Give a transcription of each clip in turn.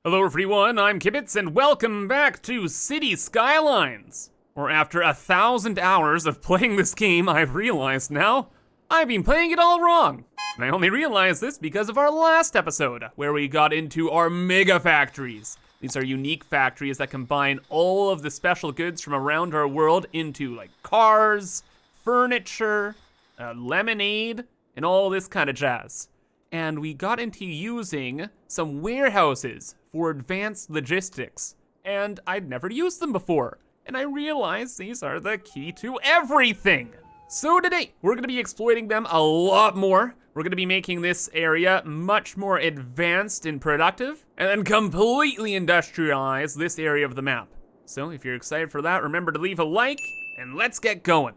Hello everyone, I'm Kibitz and welcome back to Cities Skylines. Or after 1,000 hours of playing this game, I've realized now, I've been playing it all wrong. And I only realized this because of our last episode, where we got into our mega factories. These are unique factories that combine all of the special goods from around our world into like cars, furniture, lemonade, and all this kind of jazz. And we got into using some warehouses for advanced logistics. And I'd never used them before. And I realized these are the key to everything. So today, we're gonna be exploiting them a lot more. We're gonna be making this area much more advanced and productive, and then completely industrialize this area of the map. So if you're excited for that, remember to leave a like, and let's get going.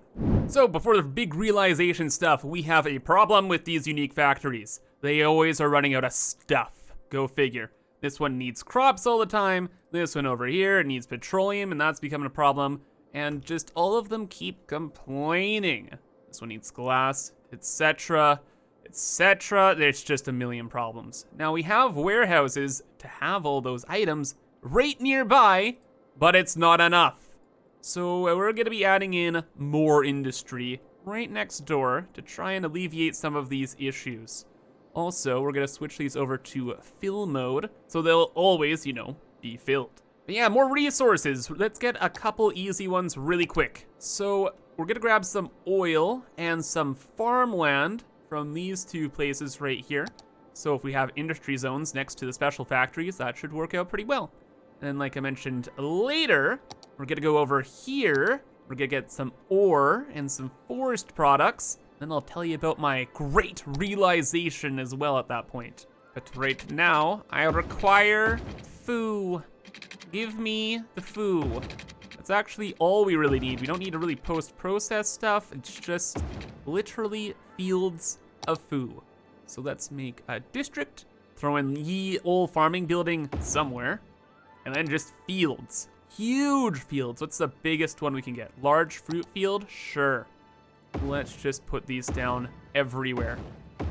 So before the big realization stuff, we have a problem with these unique factories. They always are running out of stuff. Go figure. This one needs crops all the time. This one over here needs petroleum, and that's becoming a problem. And just all of them keep complaining. This one needs glass, etc., etc. There's just a million problems. Now we have warehouses to have all those items right nearby, but it's not enough. So we're gonna be adding in more industry right next door to try and alleviate some of these issues. Also, we're gonna switch these over to fill mode, so they'll always, be filled. But yeah, more resources. Let's get a couple easy ones really quick. So we're gonna grab some oil and some farmland from these two places right here. So if we have industry zones next to the special factories, that should work out pretty well. And like I mentioned later, we're gonna go over here. We're gonna get some ore and some forest products. Then I'll tell you about my great realization as well at that point. But right now, I require foo. Give me the foo. That's actually all we really need. We don't need to really post-process stuff. It's just literally fields of foo. So let's make a district, throw in ye old farming building somewhere, and then just fields. Huge fields. What's the biggest one we can get? Large fruit field? Sure. Let's just put these down everywhere. And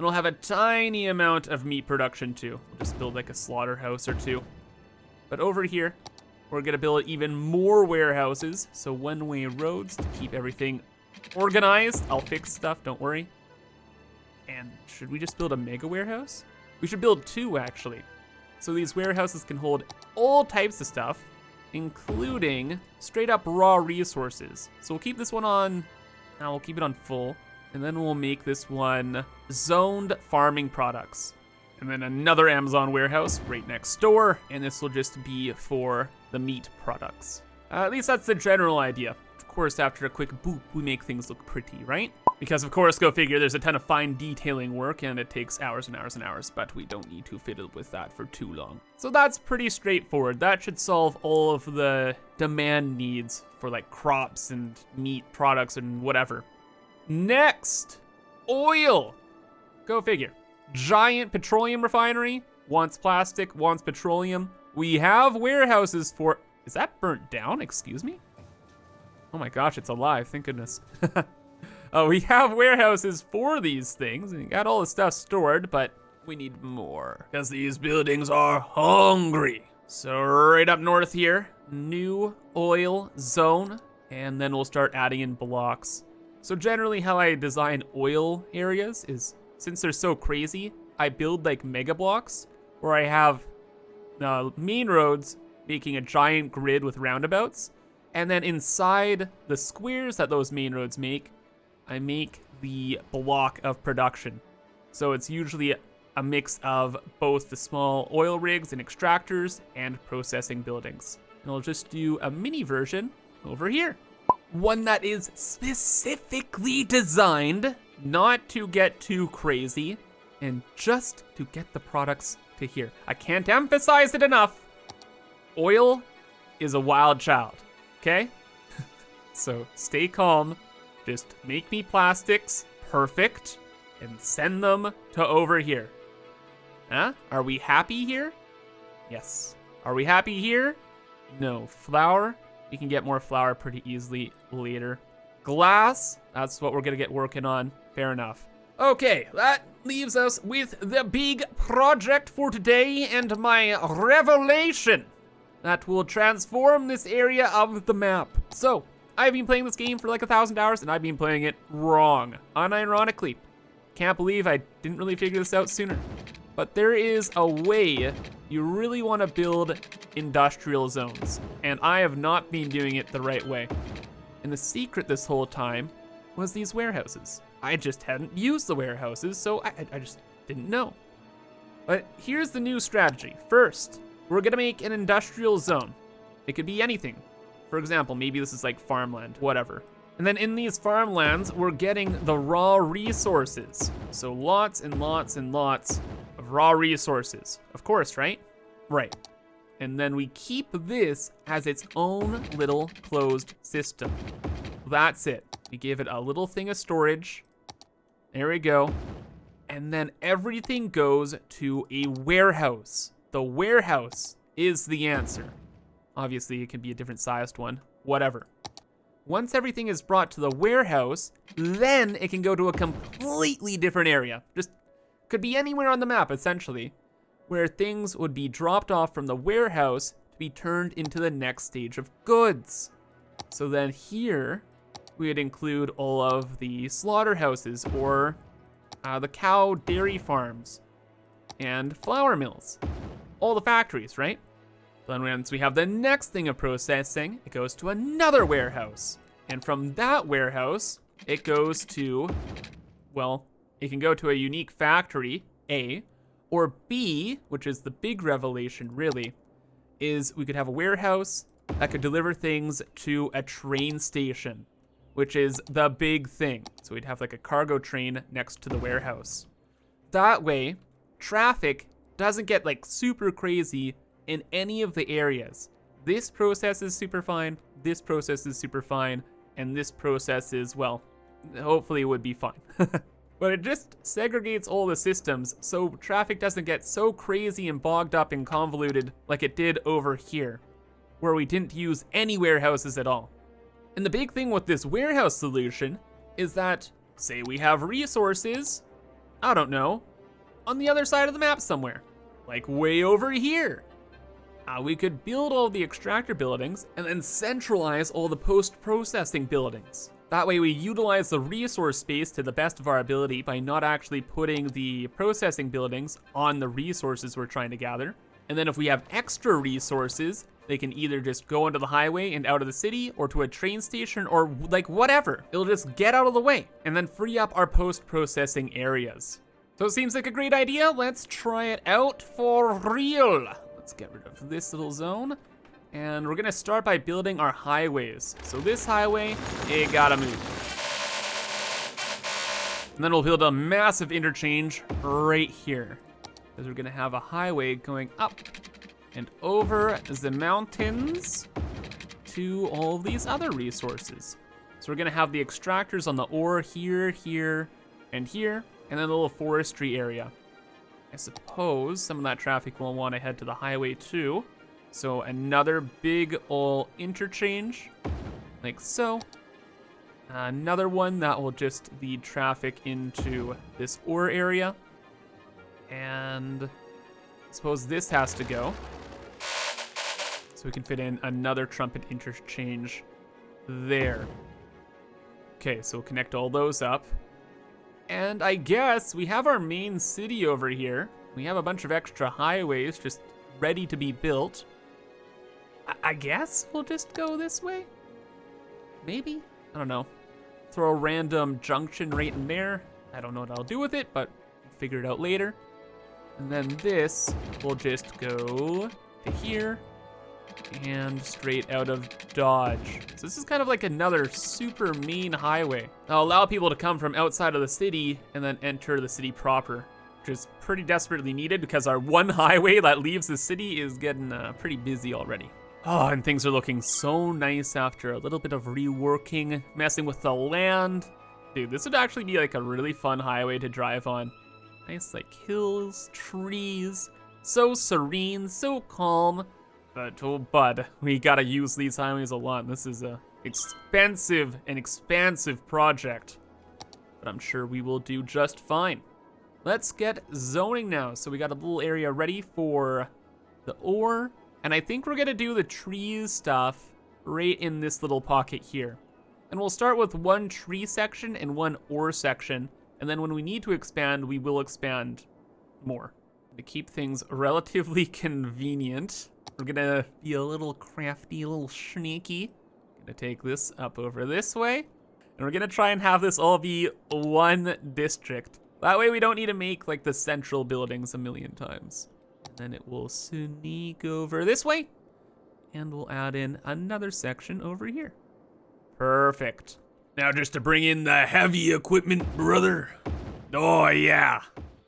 we'll have a tiny amount of meat production too. We'll just build like a slaughterhouse or two. But over here, we're gonna build even more warehouses. So one-way roads to keep everything organized. I'll fix stuff, don't worry. And should we just build a mega warehouse? We should build two actually. So these warehouses can hold all types of stuff, including straight up raw resources. So we'll keep this one on, we'll keep it on full. And then we'll make this one zoned farming products. And then another Amazon warehouse right next door. And this will just be for the meat products. At least that's the general idea. Of course, after a quick boop, we make things look pretty, right? Because of course, go figure, there's a ton of fine detailing work and it takes hours and hours and hours, but we don't need to fiddle with that for too long. So that's pretty straightforward. That should solve all of the demand needs for like crops and meat products and whatever. Next, oil. Go figure. Giant petroleum refinery, wants plastic, wants petroleum. We have warehouses for, is that burnt down? Excuse me? Oh my gosh, it's alive, thank goodness. We have warehouses for these things, and we got all the stuff stored, but we need more, because these buildings are hungry. So right up north here, new oil zone, and then we'll start adding in blocks. So generally how I design oil areas is, since they're so crazy, I build like mega blocks, where I have main roads making a giant grid with roundabouts, and then inside the squares that those main roads make, I make the block of production. So it's usually a mix of both the small oil rigs and extractors and processing buildings. And I'll just do a mini version over here. One that is specifically designed not to get too crazy and just to get the products to here. I can't emphasize it enough. Oil is a wild child, okay? So stay calm. Just make me plastics perfect and send them to over here. Huh? Are we happy here? Yes. Are we happy here? No. Flour? We can get more flour pretty easily later. Glass? That's what we're gonna get working on. Fair enough. Okay, that leaves us with the big project for today and my revelation that will transform this area of the map. So, I've been playing this game for like 1,000 hours and I've been playing it wrong, unironically. Can't believe I didn't really figure this out sooner. But there is a way you really want to build industrial zones, and I have not been doing it the right way. And the secret this whole time was these warehouses. I just hadn't used the warehouses, so I just didn't know. But here's the new strategy. First, we're gonna make an industrial zone. It could be anything. For example, maybe this is like farmland, whatever. And then in these farmlands, we're getting the raw resources. So lots and lots and lots of raw resources. Of course, right? Right. And then we keep this as its own little closed system. That's it. We give it a little thing of storage. There we go. And then everything goes to a warehouse. The warehouse is the answer. Obviously, it can be a different sized one, whatever. Once everything is brought to the warehouse, then it can go to a completely different area. Just could be anywhere on the map, essentially, where things would be dropped off from the warehouse to be turned into the next stage of goods. So then here, we would include all of the slaughterhouses or the cow dairy farms and flour mills. All the factories, right? Then once we have the next thing of processing, it goes to another warehouse. And from that warehouse, it goes to, well, it can go to a unique factory, A, or B, which is the big revelation really, is we could have a warehouse that could deliver things to a train station, which is the big thing. So we'd have like a cargo train next to the warehouse. That way, traffic doesn't get like super crazy in any of the areas. This process is super fine, this process is super fine, and this process is, well, hopefully it would be fine. But it just segregates all the systems so traffic doesn't get so crazy and bogged up and convoluted like it did over here, where we didn't use any warehouses at all. And the big thing with this warehouse solution is that, say we have resources, I don't know, on the other side of the map somewhere, like way over here. We could build all the extractor buildings and then centralize all the post-processing buildings. That way we utilize the resource space to the best of our ability by not actually putting the processing buildings on the resources we're trying to gather. And then if we have extra resources, they can either just go onto the highway and out of the city or to a train station or like whatever. It'll just get out of the way and then free up our post-processing areas. So it seems like a great idea. Let's try it out for real. Let's get rid of this little zone. And we're gonna start by building our highways. So this highway, it gotta move. And then we'll build a massive interchange right here, because we're gonna have a highway going up and over the mountains to all these other resources. So we're gonna have the extractors on the ore here, here, and here, and then a little forestry area. I suppose some of that traffic will want to head to the highway too. So another big ol' interchange, like so. Another one that will just lead traffic into this ore area. And I suppose this has to go. So we can fit in another trumpet interchange there. Okay, so we'll connect all those up. And I guess we have our main city over here. We have a bunch of extra highways just ready to be built. I guess we'll just go this way? Maybe? I don't know. Throw a random junction right in there. I don't know what I'll do with it, but we'll figure it out later. And then this will just go to here and straight out of Dodge. So this is kind of like another super main highway. That'll allow people to come from outside of the city and then enter the city proper, which is pretty desperately needed because our one highway that leaves the city is getting pretty busy already. Oh, and things are looking so nice after a little bit of reworking, messing with the land. Dude, this would actually be like a really fun highway to drive on. Nice like hills, trees, so serene, so calm. But oh bud, we gotta use these highways a lot. This is a expensive and expansive project, but I'm sure we will do just fine. let's get zoning now. So we got a little area ready for the ore, and I think we're gonna do the trees stuff right in this little pocket here. And we'll start with one tree section and one ore section, and then when we need to expand, we will expand more. To keep things relatively convenient, we're gonna be a little crafty, a little sneaky. Gonna take this up over this way, and we're gonna try and have this all be one district. That way we don't need to make like the central buildings a million times. And then it will sneak over this way, and we'll add in another section over here. Perfect. Now just to bring in the heavy equipment, brother. Oh yeah,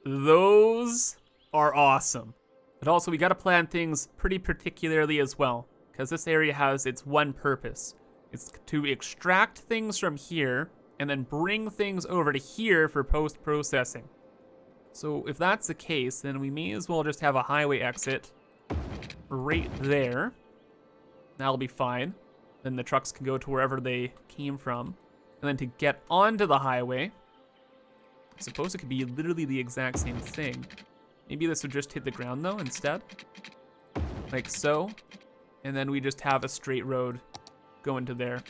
those are awesome. But also we gotta plan things pretty particularly as well, because this area has its one purpose. It's to extract things from here and then bring things over to here for post-processing. So if that's the case, then we may as well just have a highway exit right there. That'll be fine. Then the trucks can go to wherever they came from. And then to get onto the highway, I suppose it could be literally the exact same thing. Maybe this would just hit the ground though instead. Like so. And then we just have a straight road going to there.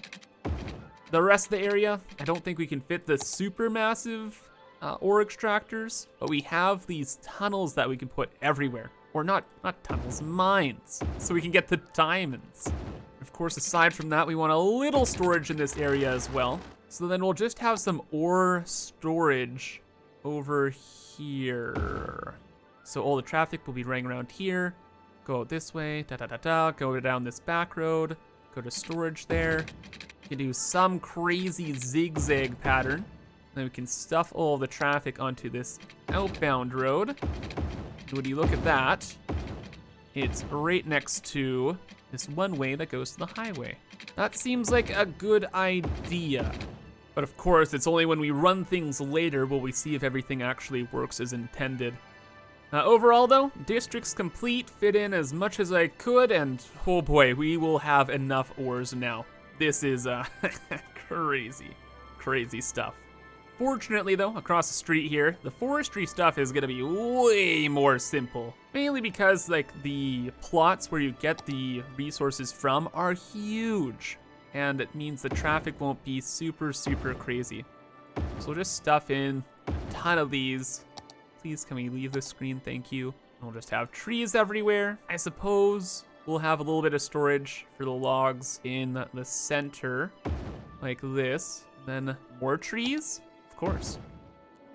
The rest of the area, I don't think we can fit the super massive ore extractors, but we have these tunnels that we can put everywhere. Or not tunnels, mines, so we can get the diamonds. Of course, aside from that, we want a little storage in this area as well. So then we'll just have some ore storage over here. So all the traffic will be running around here, go out this way, go down this back road, go to storage there. You can do some crazy zigzag pattern. Then we can stuff all the traffic onto this outbound road. And when you look at that, it's right next to this one way that goes to the highway. That seems like a good idea. But of course, it's only when we run things later will we see if everything actually works as intended. Overall though, district's complete, fit in as much as I could, and oh boy, we will have enough ores now. This is crazy stuff. Fortunately though, across the street here, the forestry stuff is gonna be way more simple. Mainly because like the plots where you get the resources from are huge. And it means the traffic won't be super crazy. So we'll just stuff in a ton of these. Please can we leave this screen, thank you. We'll just have trees everywhere. I suppose we'll have a little bit of storage for the logs in the center, like this. And then more trees. Of course.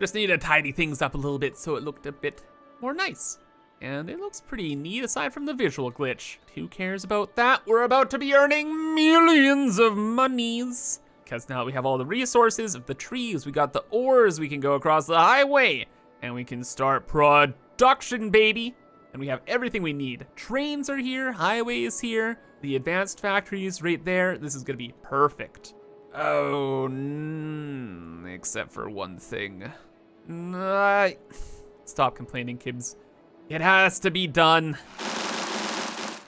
Just need to tidy things up a little bit so it looked a bit more nice. And it looks pretty neat aside from the visual glitch. Who cares about that? We're about to be earning millions of monies. Because now we have all the resources of the trees, we got the ores, we can go across the highway. And we can start production, baby. And we have everything we need. Trains are here, highway is here, the advanced factory is right there. This is gonna be perfect. Oh, except for one thing. Stop complaining, Kibitz. It has to be done.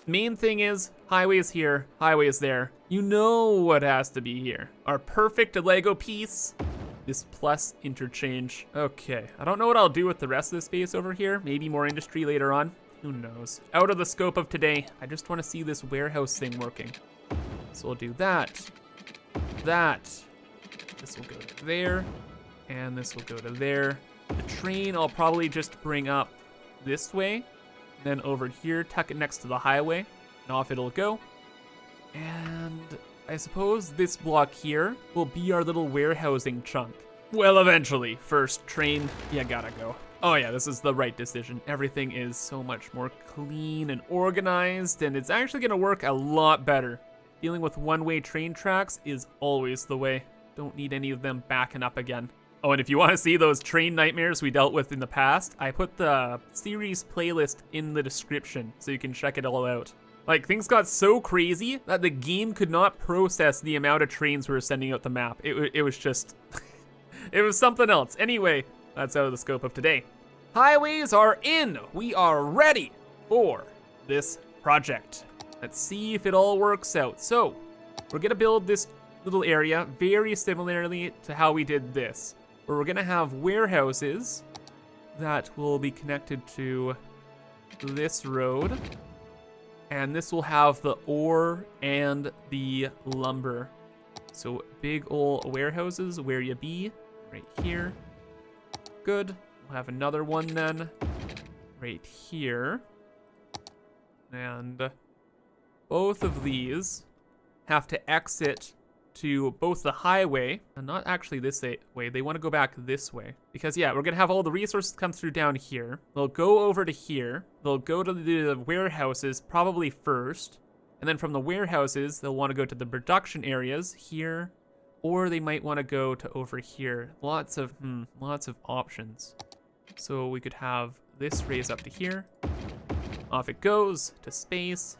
Main thing is, highway is here, highway is there. You know what has to be here. Our perfect Lego piece, this plus interchange. Okay, I don't know what I'll do with the rest of the space over here. Maybe more industry later on, who knows. Out of the scope of today, I just wanna see this warehouse thing working. So we'll do that. This will go to there, and this will go to there. The train I'll probably just bring up this way, then over here, tuck it next to the highway, and off it'll go. And I suppose this block here will be our little warehousing chunk. Well, eventually. First, train, you gotta go. Oh yeah, this is the right decision. Everything is so much more clean and organized, and it's actually gonna work a lot better. Dealing with one-way train tracks is always the way. Don't need any of them backing up again. Oh, and if you want to see those train nightmares we dealt with in the past, I put the series playlist in the description so you can check it all out. Like, things got so crazy that the game could not process the amount of trains we were sending out the map. It was just, it was something else. Anyway, that's out of the scope of today. Highways are in. We are ready for this project. Let's see if it all works out. So, we're gonna build this little area very similarly to how we did this, where we're gonna have warehouses that will be connected to this road. And this will have the ore and the lumber. So big old warehouses where you be, right here. Good. We'll have another one then, right here. And both of these have to exit to both the highway, and not actually this way, they want to go back this way. Because yeah, we're gonna have all the resources come through down here. They'll go over to here, they'll go to the warehouses probably first, and then from the warehouses, they'll want to go to the production areas here, or they might want to go to over here. Lots of options. So we could have this raise up to here. Off it goes to space.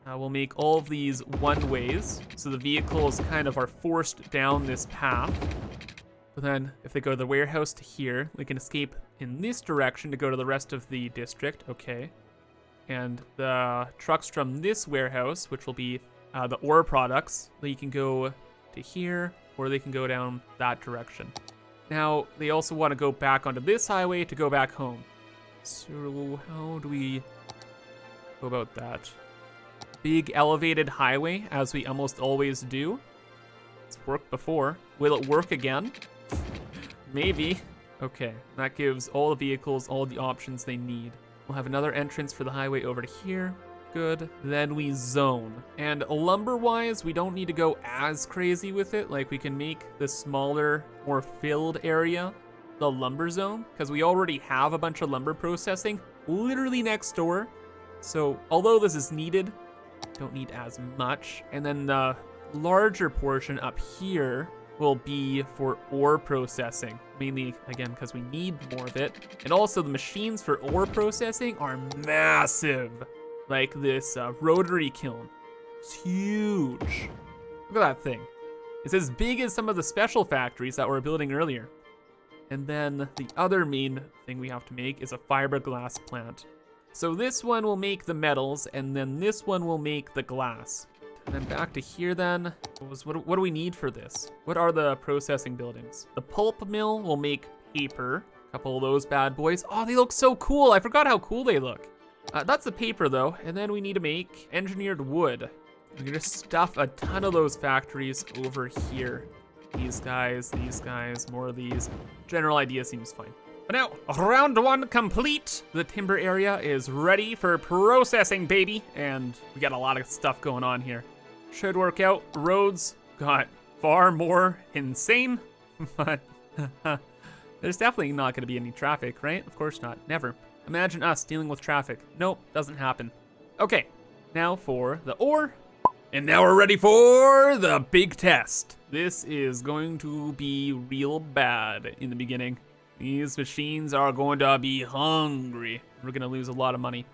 We'll make all of these one-ways, so the vehicles kind of are forced down this path. But then if they go to the warehouse to here, they can escape in this direction to go to the rest of the district, okay. And the trucks from this warehouse, which will be the ore products, they can go to here, or they can go down that direction. Now, they also want to go back onto this highway to go back home. So how do we go about that? Big elevated highway, as we almost always do. It's worked before. Will it work again? Maybe. Okay, that gives all the vehicles all the options they need. We'll have another entrance for the highway over to here. Good. Then we zone. And lumber-wise, we don't need to go as crazy with it. Like, we can make the smaller, more filled area the lumber zone, because we already have a bunch of lumber processing literally next door. So, although this is needed, don't need as much. And then the larger portion up here will be for ore processing, mainly again because we need more of it. And also the machines for ore processing are massive, like this rotary kiln. It's huge. Look at that thing. It's as big as some of the special factories that we were building earlier. And then the other main thing we have to make is a fiberglass plant. So this one will make the metals, and then this one will make the glass. And then back to here then. What do we need for this? What are the processing buildings? The pulp mill will make paper. A couple of those bad boys. Oh, they look so cool. I forgot how cool they look. That's the paper though. And then we need to make engineered wood. We're gonna stuff a ton of those factories over here. These guys, more of these. General idea seems fine. But now, round one complete. The timber area is ready for processing, baby. And we got a lot of stuff going on here. Should work out. Roads got far more insane, but there's definitely not gonna be any traffic, right? Of course not, never. Imagine us dealing with traffic. Nope, doesn't happen. Okay, now for the ore. And now we're ready for the big test. This is going to be real bad in the beginning. These machines are going to be hungry. We're gonna lose a lot of money.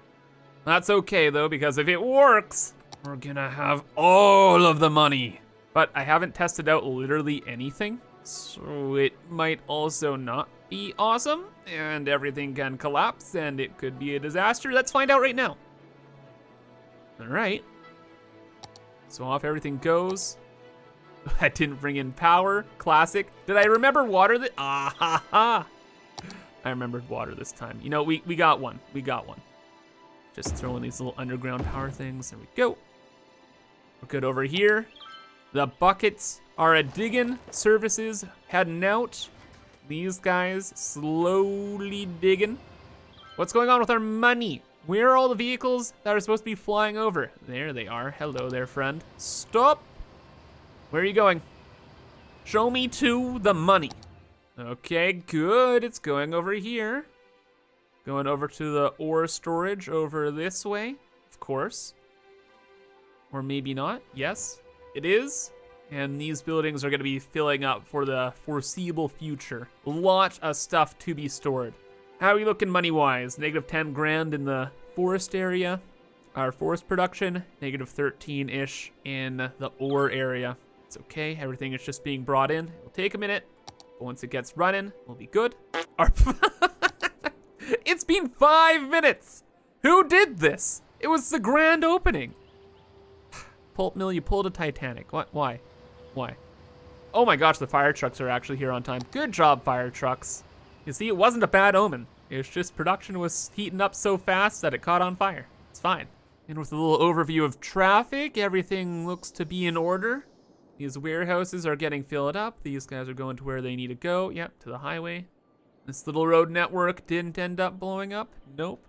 That's okay though, because if it works, we're gonna have all of the money. But I haven't tested out literally anything, so it might also not be awesome, and everything can collapse, and it could be a disaster. Let's find out right now. All right. So off everything goes. I didn't bring in power, classic. Did I remember water that? Ah ha ha. I remembered water this time. You know, we got one, Just throw in these little underground power things, there we go. We're good over here. The buckets are a digging services heading out. These guys slowly digging. What's going on with our money? Where are all the vehicles that are supposed to be flying over? There they are. Hello there, friend. Stop. Where are you going? Show me to the money. Okay, good. It's going over here. Going over to the ore storage over this way, of course. Or maybe not. Yes, it is. And these buildings are going to be filling up for the foreseeable future. A lot of stuff to be stored. How are we looking money-wise? Negative 10 grand in the forest area. Our forest production, negative 13-ish in the ore area. It's okay, everything is just being brought in. It'll take a minute, but once it gets running, we'll be good. It's been 5 minutes! Who did this? It was the grand opening. Pulp Mill, you pulled a Titanic. What? Why? Why? Oh my gosh, the fire trucks are actually here on time. Good job, fire trucks. You see, it wasn't a bad omen. It's just production was heating up so fast that it caught on fire. It's fine. And with a little overview of traffic, everything looks to be in order. These warehouses are getting filled up. These guys are going to where they need to go. Yep, to the highway. This little road network didn't end up blowing up. Nope.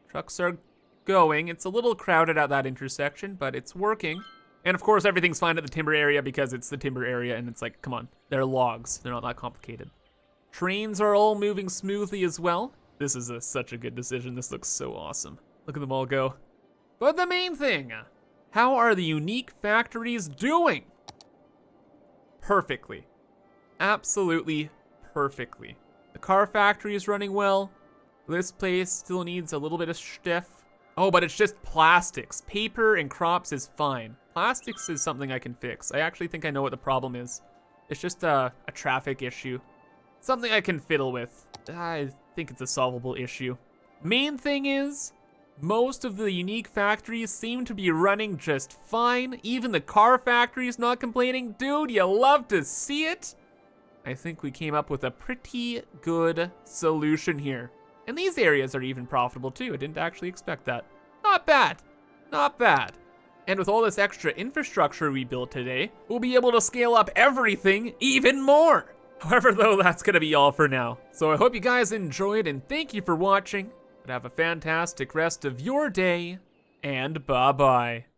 Trucks are going. It's a little crowded at that intersection, but it's working. And of course, everything's fine at the timber area because it's the timber area and it's like, come on, they're logs. They're not that complicated. Trains are all moving smoothly as well. This is such a good decision. This looks so awesome. Look at them all go. But the main thing, how are the unique factories doing? Perfectly. Absolutely perfectly. The car factory is running well. This place still needs a little bit of stiff. Oh, but it's just plastics. Paper and crops is fine. Plastics is something I can fix. I actually think I know what the problem is. It's just a traffic issue. Something I can fiddle with. I think it's a solvable issue. Main thing is, most of the unique factories seem to be running just fine. Even the car factory is not complaining. Dude, you love to see it. I think we came up with a pretty good solution here. And these areas are even profitable too. I didn't actually expect that. Not bad, not bad. And with all this extra infrastructure we built today, we'll be able to scale up everything even more. However, though, that's gonna be all for now. So I hope you guys enjoyed and thank you for watching. But have a fantastic rest of your day, and bye-bye.